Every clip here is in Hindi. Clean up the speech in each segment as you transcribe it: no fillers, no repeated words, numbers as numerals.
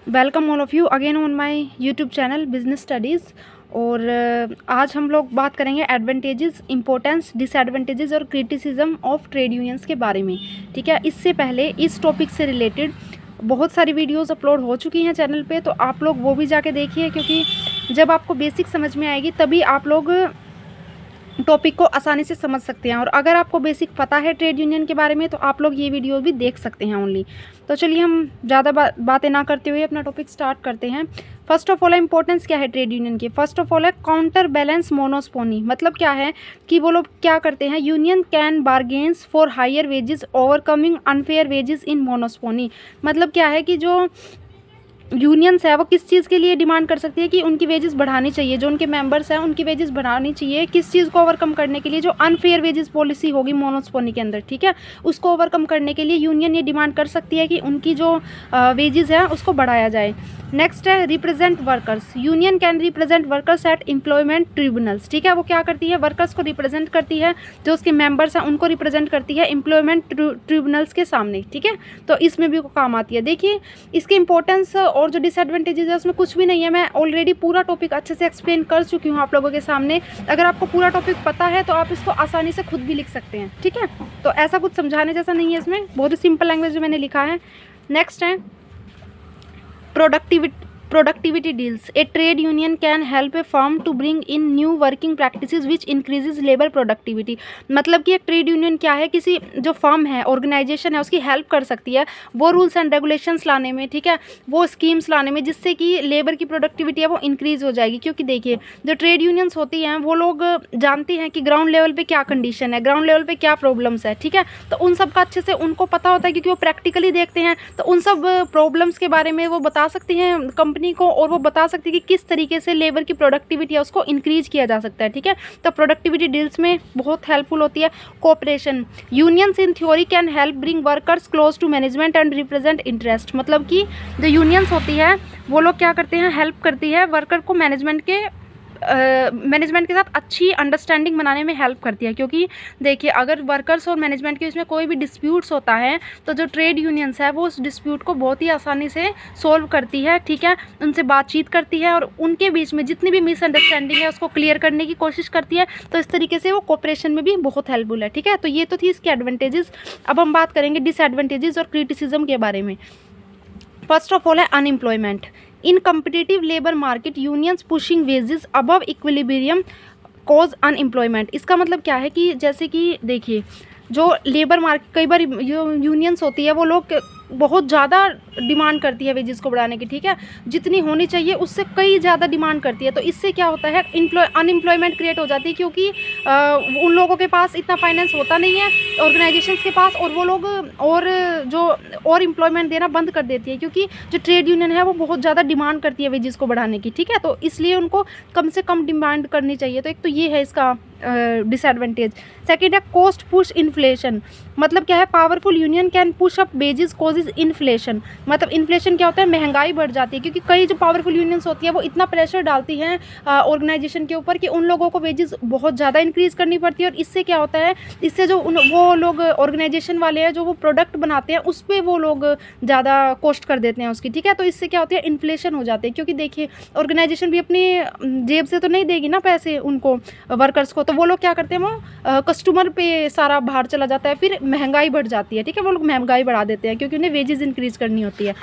Welcome all of you again on my YouTube channel business studies. और आज हम लोग बात करेंगे एडवांटेजेस, इंपॉर्टेंस, डिसएडवांटेजेस और क्रिटिसिज्म ऑफ ट्रेड यूनियंस के बारे में। ठीक है, इससे पहले इस टॉपिक से रिलेटेड बहुत सारी वीडियोस अपलोड हो चुकी हैं चैनल पे, तो आप लोग वो भी जाके देखिए, क्योंकि जब आपको बेसिक समझ में आएगी तभी आप लोग टॉपिक को आसानी से समझ सकते हैं। और अगर आपको बेसिक पता है ट्रेड यूनियन के बारे में तो आप लोग ये वीडियो भी देख सकते हैं ओनली। तो चलिए हम ज़्यादा बातें ना करते हुए अपना टॉपिक स्टार्ट करते हैं। फर्स्ट ऑफ ऑल इंपॉर्टेंस क्या है ट्रेड यूनियन की। फर्स्ट ऑफ ऑल है काउंटर बैलेंस मोनोस्पोनी। मतलब क्या है कि वो लोग क्या करते हैं, union can bargains for higher wages overcoming unfair wages in monopsony. मतलब क्या है कि जो यूनियंस है वो किस चीज़ के लिए डिमांड कर सकती है कि उनकी वेजेस बढ़ानी चाहिए, जो उनके मेंबर्स हैं उनकी वेजेस बढ़ानी चाहिए। किस चीज़ को ओवरकम करने के लिए, जो अनफेयर वेजेस पॉलिसी होगी मोनोस्पोनी के अंदर, ठीक है, उसको ओवरकम करने के लिए यूनियन ये डिमांड कर सकती है कि उनकी जो वेजेस है उसको बढ़ाया जाए। नेक्स्ट है represent workers. Union can represent workers at employment tribunals. ठीक है, वो क्या करती है, वर्कर्स को रिप्रेजेंट करती है, जो उसके मेंबर्स हैं उनको रिप्रेजेंट करती है एम्प्लॉयमेंट ट्रिब्यूनल्स के सामने। ठीक है, तो इसमें भी काम आती है। देखिए इसकी इंपॉर्टेंस और जो डिसएडवांटेजेस है उसमें कुछ भी नहीं है। मैं ऑलरेडी पूरा टॉपिक अच्छे से एक्सप्लेन कर चुकी हूँ आप लोगों के सामने। अगर आपको पूरा टॉपिक पता है तो आप इसको आसानी से खुद भी लिख सकते हैं। ठीक है, तो ऐसा कुछ समझाने जैसा नहीं है इसमें, बहुत ही सिंपल लैंग्वेज में मैंने लिखा है। नेक्स्ट है productivity deals. A trade union can help a firm to bring in new working practices which increases labor productivity. मतलब कि एक ट्रेड यूनियन क्या है, किसी जो फर्म है, ऑर्गेनाइजेशन है, उसकी हेल्प कर सकती है वो रूल्स एंड रेगुलेशंस लाने में, ठीक है, वो स्कीम्स लाने में, जिससे कि लेबर की प्रोडक्टिविटी है वो इंक्रीज़ हो जाएगी। क्योंकि देखिए जो ट्रेड यूनियंस होती हैं वो लोग जानती हैं कि ग्राउंड लेवल पे क्या कंडीशन है, ग्राउंड लेवल पे क्या प्रॉब्लम्स है। ठीक है, तो उन सब का अच्छे से उनको पता होता है, क्योंकि वो प्रैक्टिकली देखते हैं, तो उन सब प्रॉब्लम्स के बारे में वो बता सकती हैं कंपनी को, और वो बता सकती है कि किस तरीके से लेबर की प्रोडक्टिविटी है उसको इंक्रीज किया जा सकता है। ठीक है, तो प्रोडक्टिविटी डील्स में बहुत हेल्पफुल होती है। Cooperation. Unions in theory can help bring workers close to management and represent interest. मतलब कि जो यूनियंस होती है वो लोग क्या करते हैं, हेल्प करती है वर्कर को मैनेजमेंट के साथ अच्छी अंडरस्टैंडिंग बनाने में हेल्प करती है। क्योंकि देखिए अगर वर्कर्स और मैनेजमेंट के बीच में कोई भी डिस्प्यूट्स होता है तो जो ट्रेड यूनियंस है वो उस डिस्प्यूट को बहुत ही आसानी से सॉल्व करती है। ठीक है, उनसे बातचीत करती है और उनके बीच में जितनी भी मिसअंडरस्टैंडिंग है उसको क्लियर करने की कोशिश करती है। तो इस तरीके से वो कोऑपरेशन में भी बहुत हेल्पफुल है। ठीक है, तो ये तो थी इसके एडवांटेजेस। अब हम बात करेंगे डिसएडवांटेजेस और क्रिटिसिज्म के बारे में। फर्स्ट ऑफ ऑल है unemployment. In competitive labour market unions pushing wages above equilibrium cause unemployment. इसका मतलब क्या है कि जैसे कि देखिए जो लेबर मार्केट, कई बार जो यूनियंस होती है वो लोग बहुत ज़्यादा डिमांड करती है वेजेस को बढ़ाने की। ठीक है, जितनी होनी चाहिए उससे कई ज़्यादा डिमांड करती है। तो इससे क्या होता है, अनएम्प्लॉयमेंट क्रिएट हो जाती है, क्योंकि उन लोगों के पास इतना फाइनेंस होता नहीं है ऑर्गेनाइजेशंस के पास, और वो लोग और एम्प्लॉयमेंट देना बंद कर देती है, क्योंकि जो ट्रेड यूनियन है वो बहुत ज़्यादा डिमांड करती है वेजेस को बढ़ाने की। ठीक है, तो इसलिए उनको कम से कम डिमांड करनी चाहिए। तो एक तो ये है इसका डिसएडवांटेज। सेकेंड है कॉस्ट पुश इन्फ्लेशन। मतलब क्या है, powerful union can push up wages causes inflation. मतलब इन्फ्लेशन क्या होता है, महंगाई बढ़ जाती है, क्योंकि कई जो पावरफुल यूनियंस होती है वो इतना प्रेशर डालती हैं ऑर्गेनाइजेशन के ऊपर कि उन लोगों को वेजेस बहुत ज़्यादा इंक्रीज़ करनी पड़ती है। और इससे क्या होता है, इससे जो वो लोग ऑर्गेनाइजेशन वाले हैं जो वो प्रोडक्ट बनाते हैं उस पर वो लोग ज़्यादा कॉस्ट कर देते हैं उसकी। ठीक है, तो इससे क्या होती है, इन्फ्लेशन हो जाती है, क्योंकि देखिए ऑर्गेनाइजेशन भी अपनी जेब से तो नहीं देगी ना पैसे उनको, वर्कर्स को, तो वो लोग क्या करते हैं, वो कस्टमर पे सारा भार चला जाता है, फिर महंगाई बढ़ जाती है। ठीक है, वो लोग महंगाई बढ़ा देते हैं क्योंकि उन्हें वेजेस इंक्रीज करनी होती है।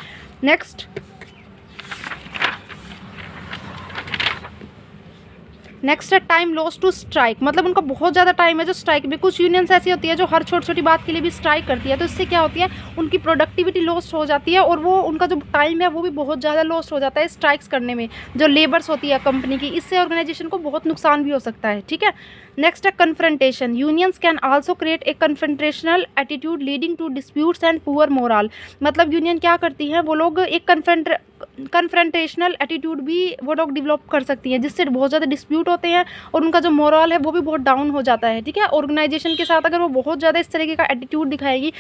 नेक्स्ट है टाइम लॉस टू स्ट्राइक। मतलब उनका बहुत ज़्यादा टाइम है जो स्ट्राइक में। कुछ यूनियंस ऐसी होती है जो हर छोटी छोटी बात के लिए भी स्ट्राइक करती है, तो इससे क्या होती है, उनकी प्रोडक्टिविटी लॉस हो जाती है, और वो उनका जो टाइम है वो भी बहुत ज़्यादा लॉस हो जाता है स्ट्राइक्स करने में, जो लेबर्स होती है कंपनी की। इससे ऑर्गेनाइजेशन को बहुत नुकसान भी हो सकता है। ठीक है, नेक्स्ट है confrontation. Unions can also create a confrontational attitude leading to disputes and poor morale. मतलब यूनियन क्या करती है, वो लोग एक कन्फ्रंटेशनल एटीट्यूड भी वो लोग डेवलप कर सकती हैं, जिससे बहुत ज़्यादा डिस्प्यूट होते हैं और उनका जो मोरल है वो भी बहुत डाउन हो जाता है। ठीक है, ऑर्गेनाइजेशन के साथ अगर वो बहुत ज़्यादा इस तरीके का एटीट्यूड दिखाएगी।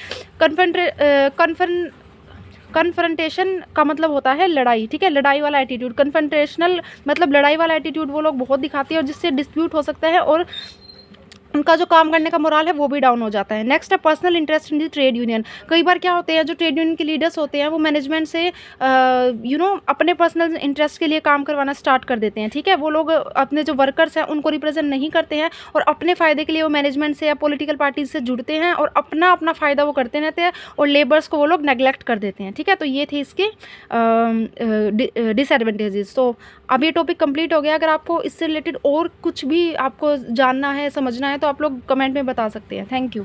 कन्फ्रंटेशन का मतलब होता है लड़ाई। ठीक है, लड़ाई वाला एटीट्यूड। कन्फ्रंटेशनल मतलब लड़ाई वाला एटीट्यूड वो लोग बहुत दिखाती है, और जिससे डिस्प्यूट हो सकता है और उनका जो काम करने का मोराल है वो भी डाउन हो जाता है। नेक्स्ट है personal interest in the trade union. कई बार क्या होते हैं, जो ट्रेड यूनियन के लीडर्स होते हैं वो मैनेजमेंट से अपने पर्सनल इंटरेस्ट के लिए काम करवाना स्टार्ट कर देते हैं, ठीक है। वो लोग अपने जो वर्कर्स हैं उनको रिप्रेजेंट नहीं करते हैं और अपने फ़ायदे के लिए वो मैनेजमेंट से या पॉलिटिकल पार्टीज से जुड़ते हैं और अपना अपना फ़ायदा वो करते रहते हैं और लेबर्स को वो लोग नेग्लेक्ट कर देते हैं, ठीक है। तो ये थे इसके डिसएडवांटेजेस। तो अब ये टॉपिक कंप्लीट हो गया। अगर आपको इससे रिलेटेड और कुछ भी आपको जानना है, समझना है, तो आप लोग कमेंट में बता सकते हैं। Thank you.